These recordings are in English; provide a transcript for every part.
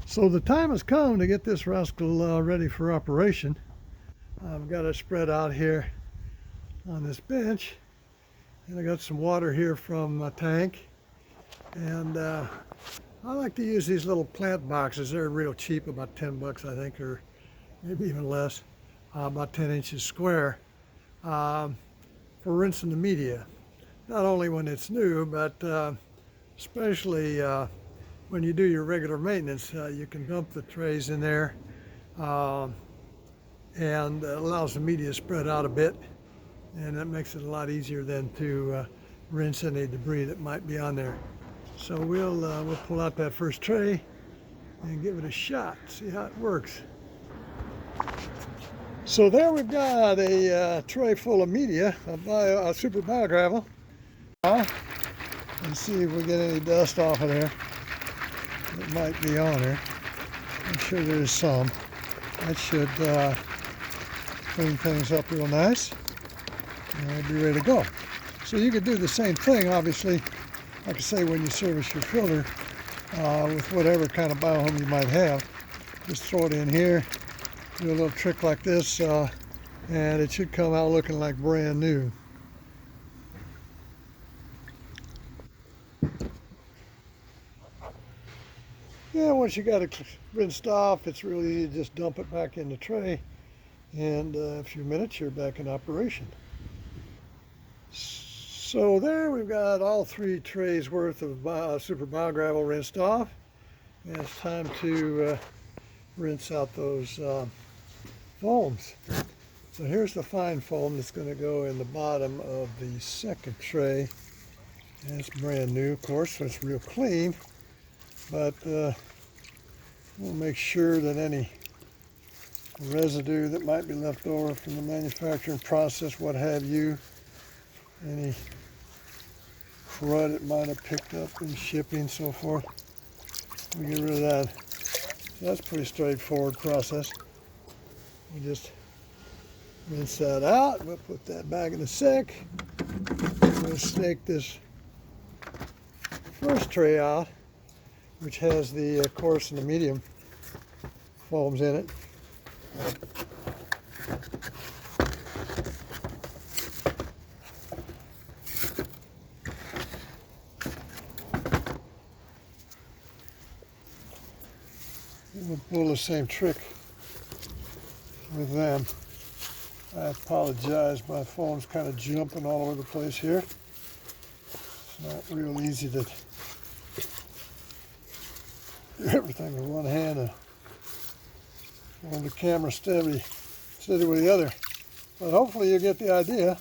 So the time has come to get this rascal ready for operation. I've got it spread out here on this bench, and I got some water here from a tank, and I like to use these little plant boxes. They're real cheap, about 10 bucks I think, or maybe even less, about 10 inches square, for rinsing the media. Not only when it's new, but especially when you do your regular maintenance. You can dump the trays in there, and it allows the media to spread out a bit, and that makes it a lot easier than to rinse any debris that might be on there. So we'll pull out that first tray and give it a shot, see how it works. So there we've got a tray full of media, a SuperBioGravel. And see if we get any dust off of there. It might be on there. I'm sure there is some. That should clean things up real nice, and we'll be ready to go. So you could do the same thing, obviously, like I say, when you service your filter with whatever kind of Biohome you might have. Just throw it in here, do a little trick like this, and it should come out looking like brand new. Yeah, once you got it rinsed off, it's really easy to just dump it back in the tray, and a few minutes you're back in operation. So there we've got all 3 trays worth of SuperBioGravel rinsed off, and it's time to rinse out those foams. So here's the fine foam that's going to go in the bottom of the second tray, and it's brand new, of course, so it's real clean. But we'll make sure that any residue that might be left over from the manufacturing process, what have you, any crud it might have picked up in shipping, so forth, we get rid of that. So that's a pretty straightforward process. We just rinse that out. We'll put that back in a sec. We'll snake this first tray out, which has the coarse and the medium foams in it. We'll pull the same trick with them. I apologize, my phone's kind of jumping all over the place here. It's not real easy to do everything with one hand and hold the camera steady with the other. But hopefully you get the idea.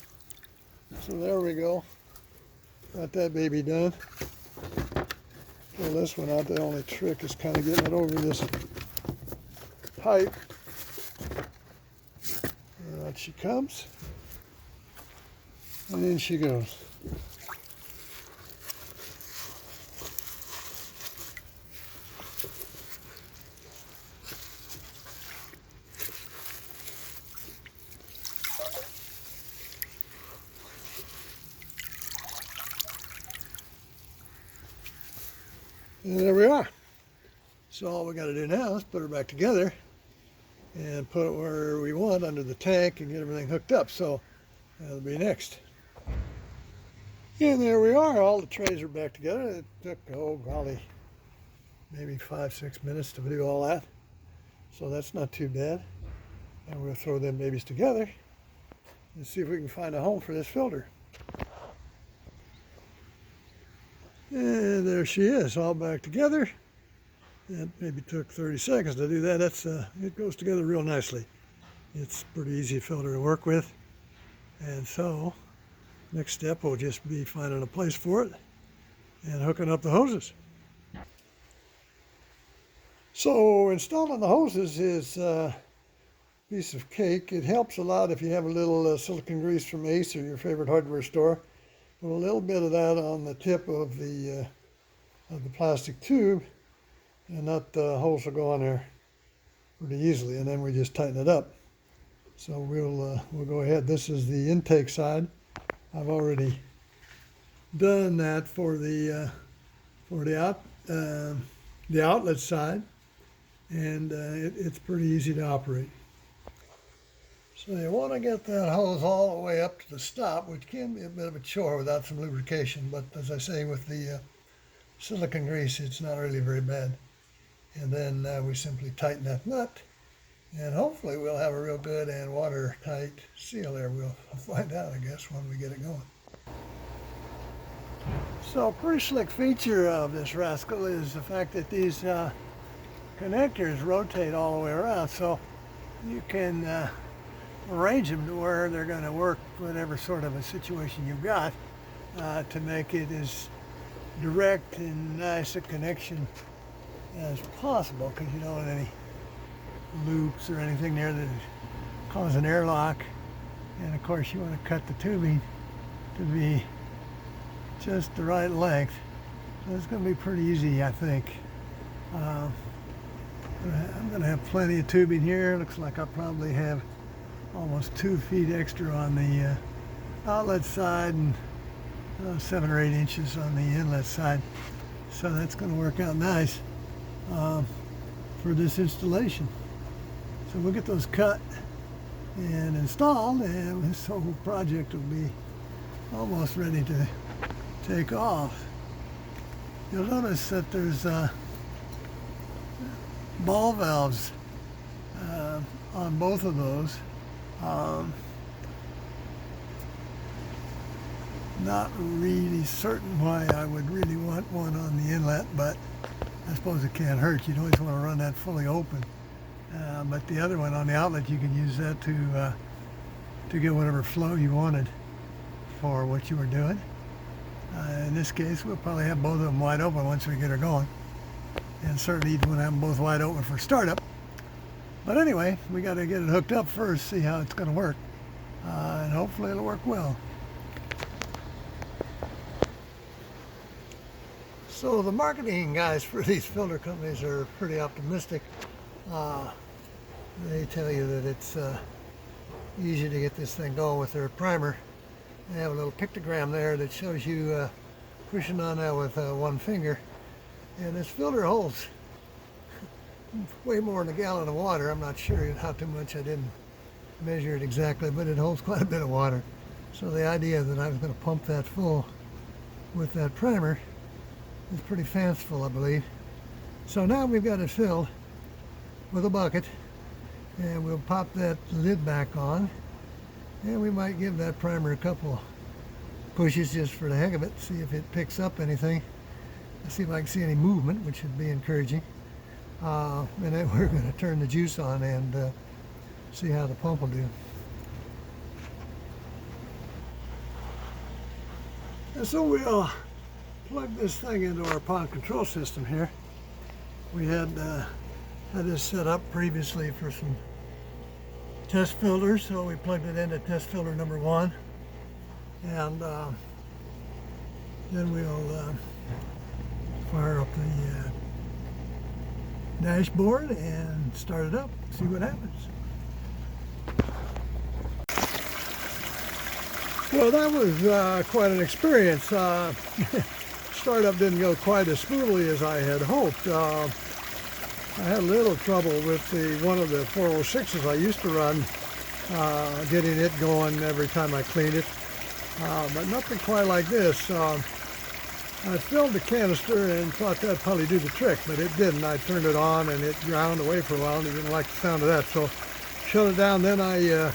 So there we go. Got that baby done. Pull this one out. The only trick is kind of getting it over this pipe. And out she comes. And in she goes. And there we are. So all we got to do now is put her back together and put it where we want under the tank and get everything hooked up. So that'll be next. And there we are. All the trays are back together. It took, oh golly, maybe 5-6 minutes to do all that. So that's not too bad. And we'll throw them babies together and see if we can find a home for this filter. And there she is, all back together. It maybe took 30 seconds to do that. It goes together real nicely. It's pretty easy filter to work with. And so, next step will just be finding a place for it and hooking up the hoses. So installing the hoses is a piece of cake. It helps a lot if you have a little silicone grease from Ace or your favorite hardware store. Put a little bit of that on the tip of the plastic tube, and that hose will go on there pretty easily, and then we just tighten it up. So we'll go ahead. This is the intake side. I've already done that for the outlet side, and it's pretty easy to operate. So you want to get that hose all the way up to the stop, which can be a bit of a chore without some lubrication, but as I say, with the silicone grease, it's not really very bad. And then we simply tighten that nut, and hopefully we'll have a real good and watertight seal there. We'll find out, I guess, when we get it going. So a pretty slick feature of this rascal is the fact that these connectors rotate all the way around, so you can arrange them to where they're going to work whatever sort of a situation you've got to make it as direct and nice a connection as possible, because you don't want any loops or anything there that cause an airlock. And of course you want to cut the tubing to be just the right length. So it's going to be pretty easy, I think. I'm going to have plenty of tubing here. Looks like I'll probably have almost 2 feet extra on the outlet side and 7 or 8 inches on the inlet side. So that's going to work out nice for this installation. So we'll get those cut and installed, and this whole project will be almost ready to take off. You'll notice that there's ball valves on both of those. Not really certain why I would really want one on the inlet, but I suppose it can't hurt. You'd always want to run that fully open. But the other one on the outlet, you can use that to get whatever flow you wanted for what you were doing. In this case, we'll probably have both of them wide open once we get her going. And certainly you'd want to have them both wide open for startup. But anyway, we got to get it hooked up first, see how it's going to work. And hopefully it'll work well. So the marketing guys for these filter companies are pretty optimistic. They tell you that it's easy to get this thing going with their primer. They have a little pictogram there that shows you pushing on that with one finger. And this filter holds way more than a gallon of water. I'm not sure how too much, I didn't measure it exactly, but it holds quite a bit of water. So the idea that I was going to pump that full with that primer is pretty fanciful, I believe. So now we've got it filled with a bucket, and we'll pop that lid back on, and we might give that primer a couple pushes just for the heck of it, see if it picks up anything. Let's see if I can see any movement, which would be encouraging. And then we're going to turn the juice on and see how the pump will do. And so we'll plug this thing into our pond control system here. We had this set up previously for some test filters, so we plugged it into test filter number 1, and then we'll fire up the dashboard and start it up, see what happens. Well, that was quite an experience. Startup didn't go quite as smoothly as I had hoped. I had a little trouble with one of the 406s I used to run, getting it going every time I cleaned it, but nothing quite like this. I filled the canister and thought that'd probably do the trick, but it didn't. I turned it on and it ground away for a while, and I didn't like the sound of that, so shut it down. Then I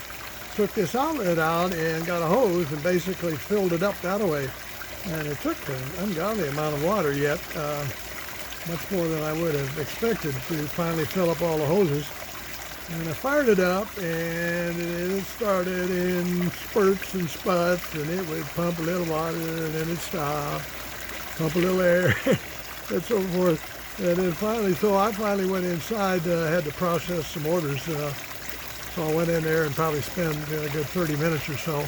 took this outlet out and got a hose and basically filled it up that way. And it took an ungodly amount of water yet, much more than I would have expected to finally fill up all the hoses. And I fired it up, and it started in spurts and sputs, and it would pump a little water, and then it'd stop, pump a little air, and so forth. And then finally, so I finally went inside, had to process some orders. So I went in there and probably spent a good 30 minutes or so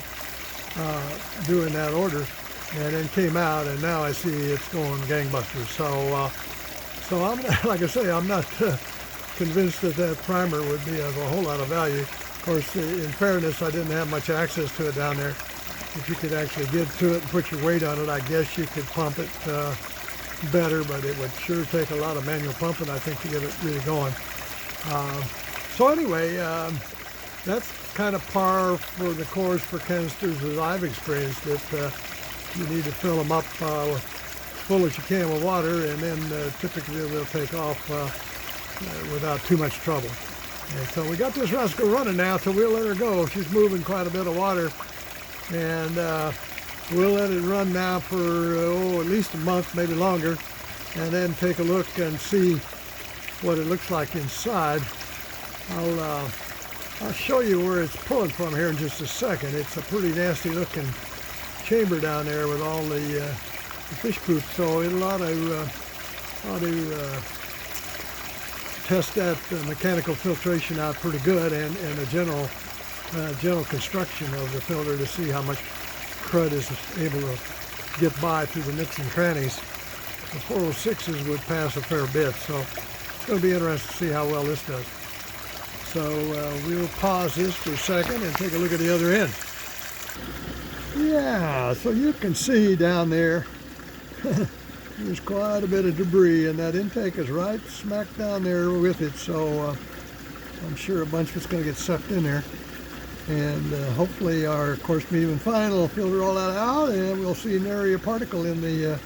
doing that order, and then came out, and now I see it's going gangbusters. So I'm, like I say, I'm not convinced that primer would be of a whole lot of value. Of course, in fairness, I didn't have much access to it down there. If you could actually get to it and put your weight on it, I guess you could pump it better, but it would sure take a lot of manual pumping, I think, to get it really going. So anyway, that's kind of par for the course for canisters as I've experienced it. You need to fill them up full as you can with water, and then typically they'll take off without too much trouble. And so we got this rascal running now, so we'll let her go. She's moving quite a bit of water, and we'll let it run now for at least a month, maybe longer, and then take a look and see what it looks like inside. I'll show you where it's pulling from here in just a second. It's a pretty nasty looking chamber down there with all the fish poop, so it ought to test that mechanical filtration out pretty good, and a general construction of the filter to see how much crud is able to get by through the nooks and crannies. The 406s would pass a fair bit, so it's going to be interesting to see how well this does. So we'll pause this for a second and take a look at the other end. Yeah, so you can see down there there's quite a bit of debris, and that intake is right smack down there with it, so I'm sure a bunch of it's going to get sucked in there, and hopefully our coarse, medium, and fine will filter all that out, and we'll see an area particle in the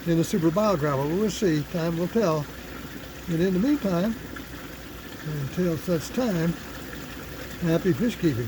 SuperBioGravel. We'll see, time will tell. And in the meantime, until such time, happy fish keeping.